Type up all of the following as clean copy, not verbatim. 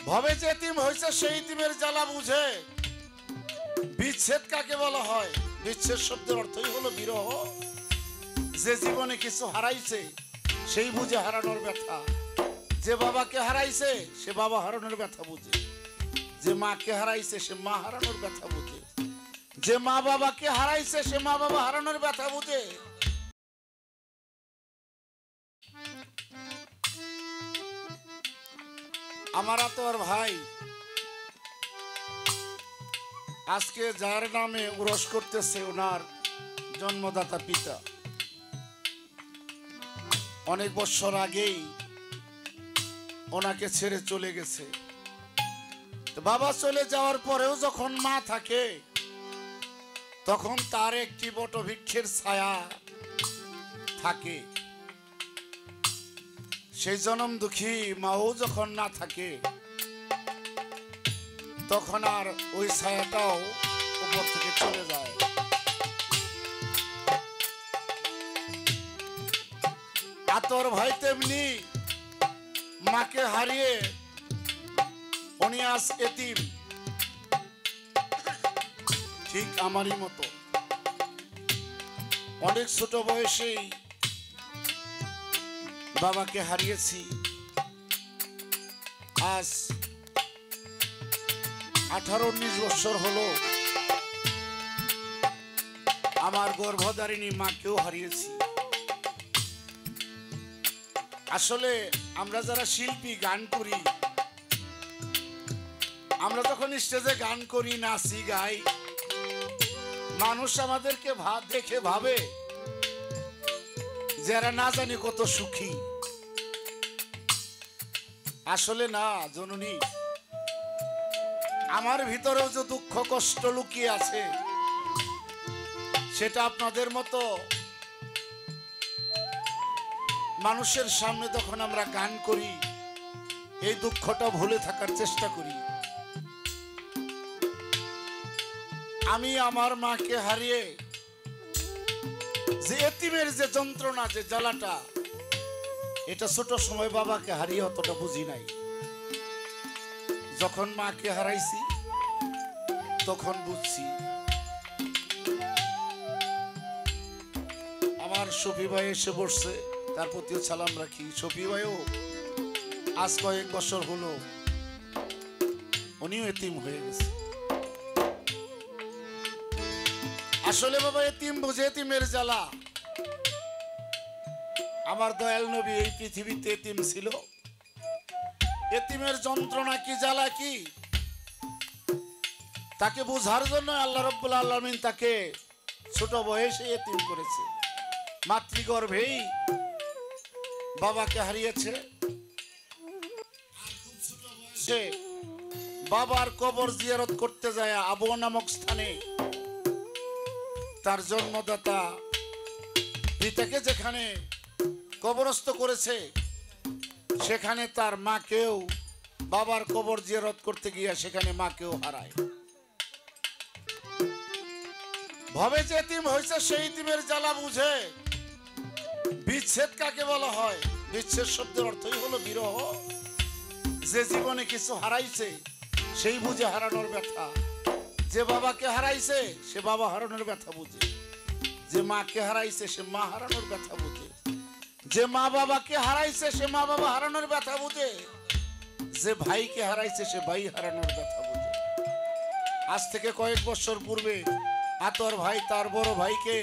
ভবে যে এতিম হয়েছে সেই এতিমের জ্বালা বুঝে। বিচ্ছেদ কাকে বলা হয়? বিচ্ছেদ শব্দের অর্থই হলো বিরহ। যে জীবনে কিছু হারাইছে সেই বুঝে হারানোর ব্যথা। যে বাবাকে হারাইছে সে বাবা হারানোর ব্যথা বুঝে। যে মাকে হারাইছে সে মা হারানোর ব্যথা বুঝে। যে মা বাবাকে হারাইছে সে মা বাবা হারানোর ব্যথা বুঝে। আমার আতর ভাই আজকে যার নামে উরস করতেছে ওনার জন্মদাতা পিতা অনেক বছর আগেই ওনাকে ছেড়ে চলে গেছে। বাবা চলে যাওয়ার পরেও যখন মা থাকে তখন তার একটি বটবৃক্ষের ছায়া থাকে। সেই জনম দুঃখী মাও যখন না থাকে তখন আর ওই ছায়াটাও উপর থেকে চলে যায়। আতর ভাই তেমনি মাকে হারিয়ে উনি আজ এতিম, ঠিক আমারই মতো। অনেক ছোট বয়সেই বাবাকে হারিয়েছি। আজ 18-19 বছর হলো আমার গর্ভধারিণী মাকেও হারিয়েছি। আসলে আমরা যারা শিল্পী গান করি, আমরা যখন স্টেজে গান করি নাচি গাই, মানুষ আমাদেরকে দেখে ভাবে যারা না জানি কত সুখী। আসলে না জননী, আমার ভিতরেও যে দুঃখ কষ্ট লুকিয়ে আছে সেটা আপনাদের মতো মানুষের সামনে যখন আমরা গান করি এই দুঃখটা ভুলে থাকার চেষ্টা করি। আমি আমার মাকে হারিয়ে যে এতিমের যে যন্ত্রণা, যে জ্বালাটা, এটা ছোট সময় বাবাকে হারিয়ে অতটা বুঝি নাই। যখন মাকে হারাইছি তখন বুঝছি। আমার শফি ভাই এসে বসছে, তার প্রতিও সালাম রাখি। শফি ভাইও আজ কয়েক বছর হলো উনিও এতিম হয়ে গেছে। আসলে বাবা এতিম বুঝে এতিমের জ্বালা। আমার দয়াল নবী এই পৃথিবীতে এতিম ছিল। এতিমের যন্ত্রণা কি, জ্বালা কি, তাকে বোঝার জন্য আল্লাহ রাব্বুল আলামিন তাকে ছোট বয়সে এতিম করেছে। মাতৃগর্ভেই বাবাকে হারিয়েছে। সে বাবার কবর জিয়ারত করতে যায় আবু নামক স্থানে। তার জন্মদাতা পিতাকে যেখানে কবরস্থ করেছে সেখানে তার মাকেও, বাবার কবর জিয়ারত করতে গিয়ে সেখানে মাকেও হারায়। ভবে যে এতিম হয়েছে সেই এতিমের জ্বালা বুঝে। বিচ্ছেদ কাকে বলা হয়? বিচ্ছেদ শব্দের অর্থই হলো বিরহ। যে জীবনে কিছু হারাইছে সেই বুঝে হারানোর ব্যথা। যে বাবাকে হারাইছে সে বাবা হারানোর ব্যথা বুঝে। যে মাকে হারাইছে সে মা হারানোর ব্যথা বুঝে। যে মা বাবাকে হারাইছে সে মা বাবা হারানোর ব্যথা বুঝে। যে ভাইকে হারাইছে সে ভাই হারানোর ব্যথা বুঝে। আজ থেকে কয়েক বছর পূর্বে আতর ভাই তার বড় ভাইকে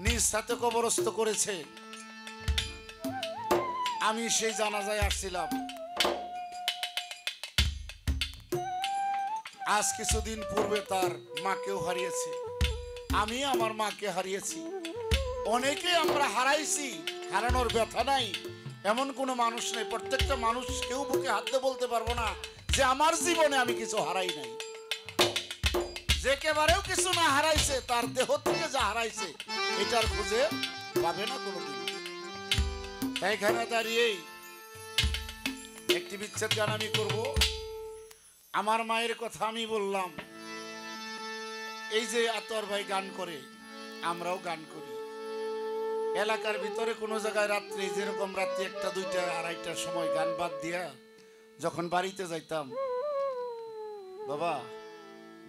নিজ সাথে কবরস্থ করেছে। আমি সেই জানাজায় আসছিলাম। আজ কিছুদিন পূর্বে তার মাকেও হারিয়েছে। আমি আমার মাকে হারিয়েছি। অনেকে আমরা হারাইছি, হারানোর ব্যথা নাই এমন কোনো মানুষ নেই। প্রত্যেকটা মানুষ কেউ বুকে হাত দিয়ে বলতে পারবো না যে আমার জীবনে আমি কিছু হারাই নাই। যে কেবারেও কিছু না হারাইছে তার দেহ থেকে যা হারাইছে এটার খুঁজে পাবে না কোনোদিন। এইখানে দাঁড়িয়েই একটি বিচ্ছেদ গান আমি করব। আমার মায়ের কথা আমি বললাম। এই যে আতর ভাই গান করে, আমরাও গান করি। এলাকার ভিতরে কোনো জায়গায় রাত্রে, যেরকম রাত্রি 1টা 2টা 2:30টার সময় গান বাদ দিয়া যখন বাড়িতে যাইতাম বাবা,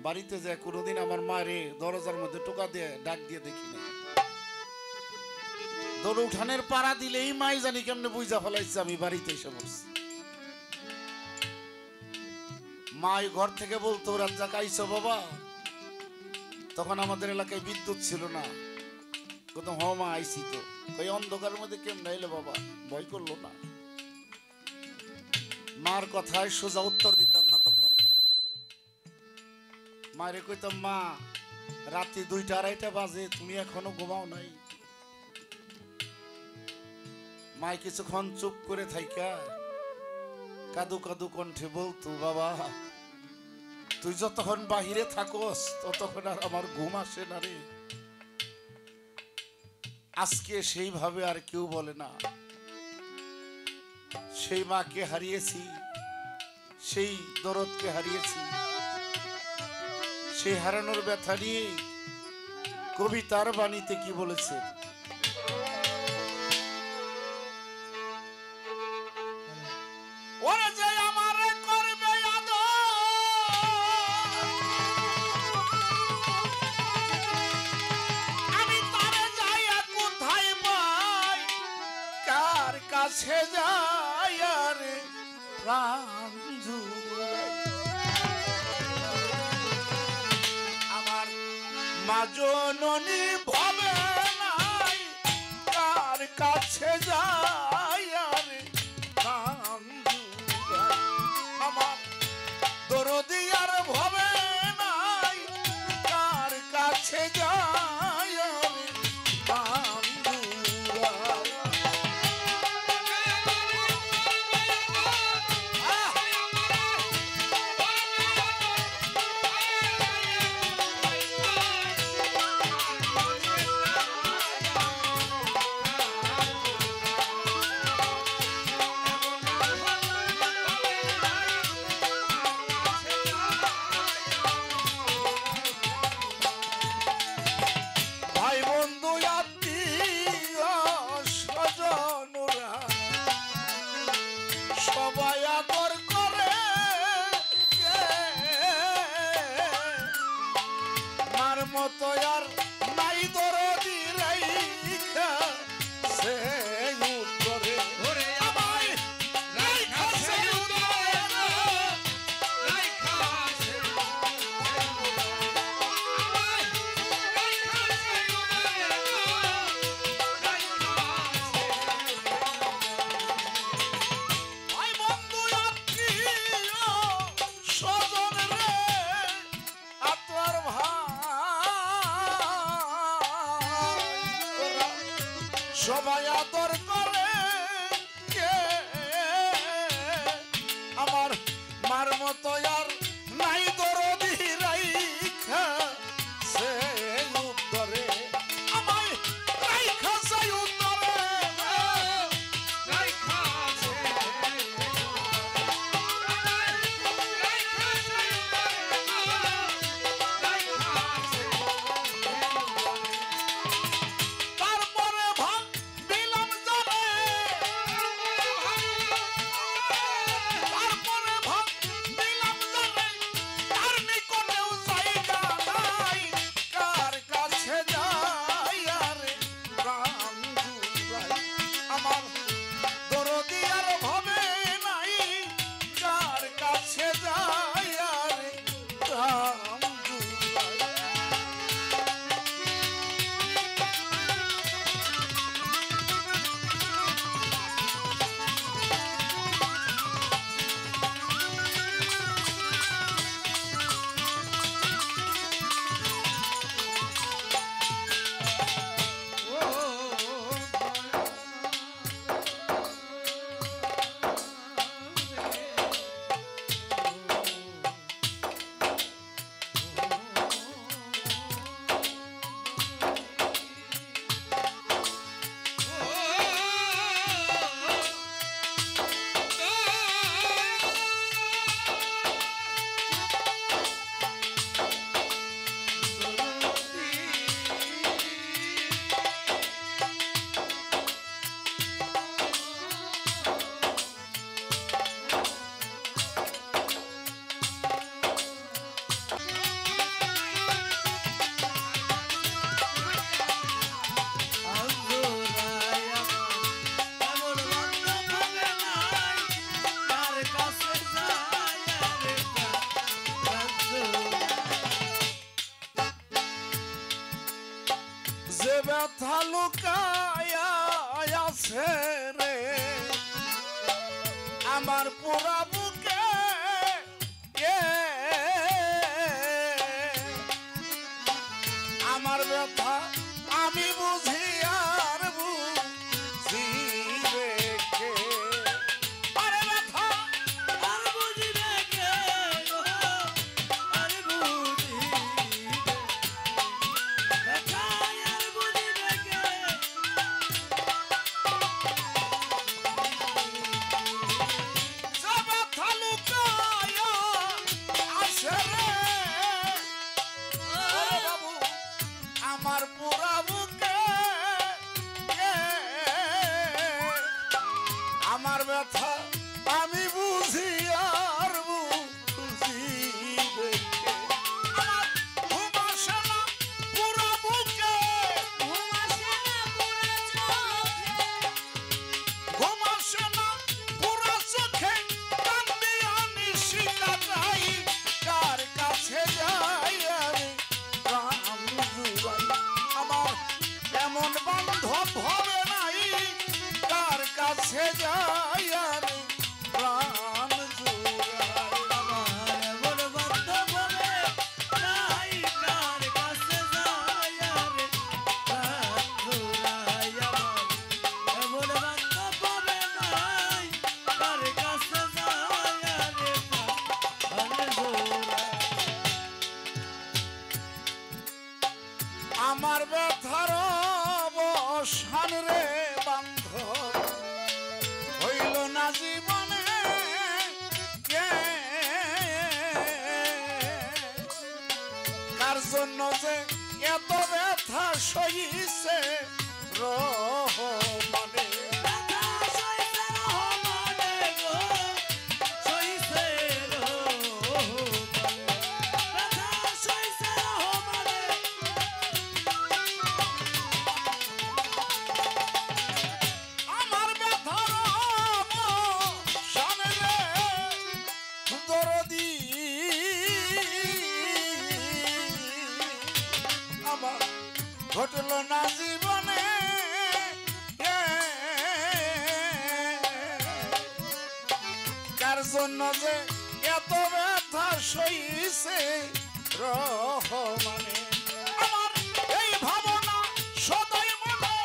বাড়িতে যায় কোনোদিন আমার মারে দরজার মধ্যে টোকা দিয়ে ডাক দিয়ে দেখি না। দৌড় উঠানের পাড়া দিলেই মাই জানি কেমনে বুঝা ফেলাইছে আমি বাড়িতে এসে বসছি। মাই ঘর থেকে বলতো রাজ্জাক আইসো বাবা। তখন আমাদের এলাকায় বিদ্যুৎ ছিল না। কোথাও হ মা আইসি তো। ওই অন্ধকারের মধ্যে কেমন এলো বাবা, ভয় করলো না। মার কথায় সোজা উত্তর দিতাম না। তখন মায়ের কইতাম মা রাত্রি 2টা 2:30 বাজে, তুমি এখনো ঘুমাও নাই। মাই কিছুক্ষণ চুপ করে থাইকা কাদু কাদু কণ্ঠে বলতো বাবা তুই যতক্ষণ বাহিরে থাকস ততক্ষণ আর আমার ঘুম আসে না রে। আজকে সেইভাবে আর কেউ বলে না। সেই মাকে হারিয়েছি, সেই দরদকে হারিয়েছি। সেই হারানোর ব্যথা নিয়ে কবিতার বাণীতে কি বলেছে, ওরে যে আমারে করবে আদর, আমি তারে যাইয়া কোথায় পাই, কার কাছে যাই আর প্রাণ জুড়াই। আমার মা জননী ভাবে নাই, কার কাছে যাই আর প্রাণ জুড়াই। আমার দরদি আর ভাবে নাই, কার কাছে যাই আর প্রাণ জুড়াই। মতো আর নাই দরদি রাইখা সে উত্তরে, ওরে আমায় রাইখা সে উত্তরে, রাইখা সে আমায় রাইখা সে উত্তরে, রাইখা সে। ভাই বন্ধু আত্মীয় স্বজন রে আপনার ভাই সবাই আদর করে কে, আমার মার মতো আর নাই দরদি রাইখা সে উত্তরে, আমায় রাইখা সে উত্তরে, রাইখা সে ব্যথা লুকায়া আছে রে আমার পুরা বুকে আমার ব্যথা আমি বুঝি আর বুঝি রেখে আরে ব্যথা আর বুঝি রেখে আর বুঝি ব্যথা আর বুঝি রেখে যে ব্যথা লুকায়া আছে রে ওরে বাবু আমার পুরা বুকে আমার ব্যথা আমি বুঝি আর বুঝি রেখে আমার ঘুম আসে না পুরা বুকে ঘুম আসে না পুরা চোখে ঘুম আসে না পুরা চোখে কান্দি আমি শিকারাই কার কাছে যাই আমি রাম জুড়াই আমার এমন বান্ধব হবে নাই কার কাছে যাই আমি প্রাণ জুড়াই আমার এমন বান্ধব হবে নাই কার কাছে যায় রে প্রাণ জুড়াই আমার এমন বান্ধব হবে নাই কার কাছে যায় রে প্রাণ জুড়াই আমার ব্যথার অবসান রে বান্ধব হইল না জীবনে কার জন্য যে এত ব্যথা সহিছে রহমানে ব্যথা সইছে রহমানে গো সইছে রহমানে ব্যথা সইছে রহমানে আমার ব্যথার অবসান রে দরদি আমার ঘটল না জীবনে কার জন্য যে এত ব্যথা সইছে রহমানে আমার এই ভাবনা সদাই মনে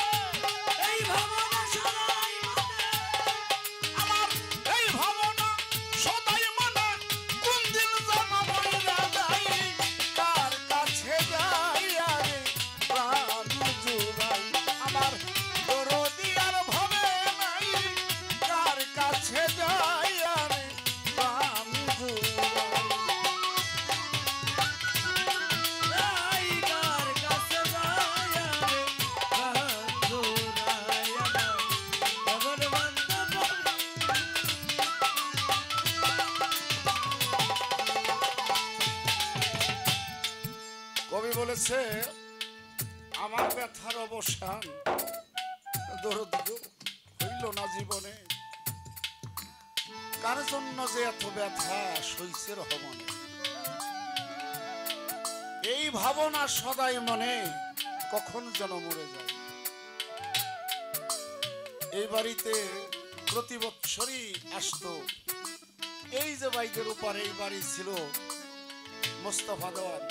এই ভাবনা সদাই মনে আমার এই ভাবনা সদাই মনে কোন দিন জানা বইরা যাই কার কাছে যাই আরে প্রাণ জুড়াই আমার দরদি আর ভাবে নাই কার কাছে যাই আরে প্রাণ জুড়াই রাই কার কাছে যায় রে প্রাণ জুড়াই আমার এমন বান্ধব কবি বলেছে আমার ব্যথার অবসান দরদি গো, হইল না জীবনে কার জন্য যে এত ব্যথা সইছে রহমানে এই ভাবনা সদাই মনে কখন যেন মরে যায় এই বাড়িতে প্রতি বৎসরই আসতো এই যে বাইকের উপর এই বাড়ি ছিল মোস্তফা দেওয়ান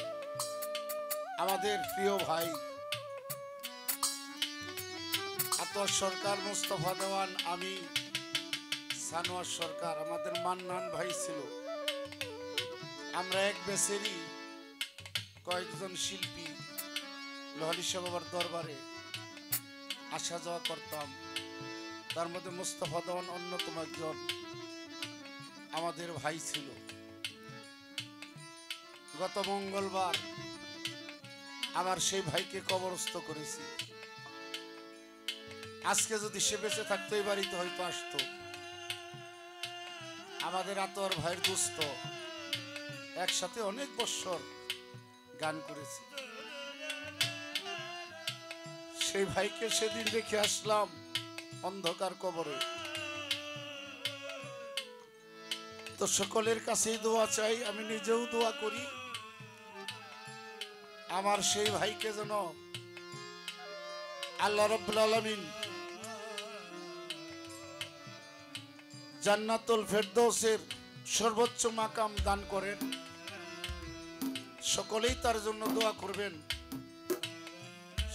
আমাদের প্রিয় ভাই আতর সরকার মোস্তফা দেওয়ান আমি সানোয়ার সরকার আমাদের মান্নান ভাই ছিল আমরা এক বেসেরই কয়েকজন শিল্পী লহরি শাহ বাবার দরবারে আসা যাওয়া করতাম তার মধ্যে মোস্তফা দেওয়ান অন্যতম একজন আমাদের ভাই ছিল গত মঙ্গলবার আমার সেই ভাইকে কবরস্থ করেছি আজকে যদি সে বেঁচে থাকতো এই বাড়িতে হয়তো আসতো আমাদের আতর ভাইয়ের দুস্থ একসাথে অনেক বছর গান করেছি সেই ভাইকে সেদিন রেখে আসলাম অন্ধকার কবরে তো সকলের কাছেই দোয়া চাই আমি নিজেও দোয়া করি আমার সেই ভাইকে যেন আল্লাহ রাব্বুল আলামিন জান্নাতুল ফেরদৌসের সর্বোচ্চ মাকাম দান করেন। সকলেই তার জন্য দোয়া করবেন।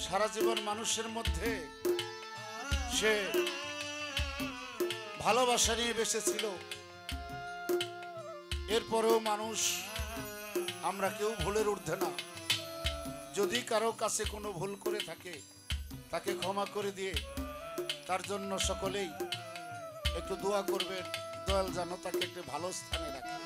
সারা জীবন মানুষের মধ্যে সে ভালোবাসা নিয়ে বেঁচেছিল। এরপরেও মানুষ আমরা কেউ ভুলের ঊর্ধ্বে না। যদি কারো কাছে কোনো ভুল করে থাকে তাকে ক্ষমা করে দিয়ে তার জন্য সকলেই একটু দোয়া করবেন, দয়াল যেন তাকে একটু ভালো স্থানে রাখে।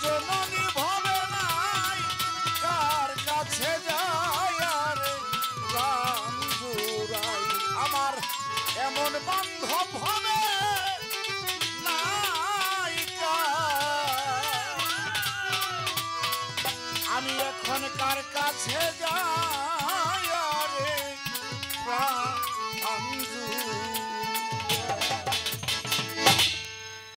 জননী ভবে নাই কার কাছে যায় রে প্রাণ জুড়াই। আমার এমন বান্ধব হবে নাই আমি এখন কার কাছে যায় রে প্রাণ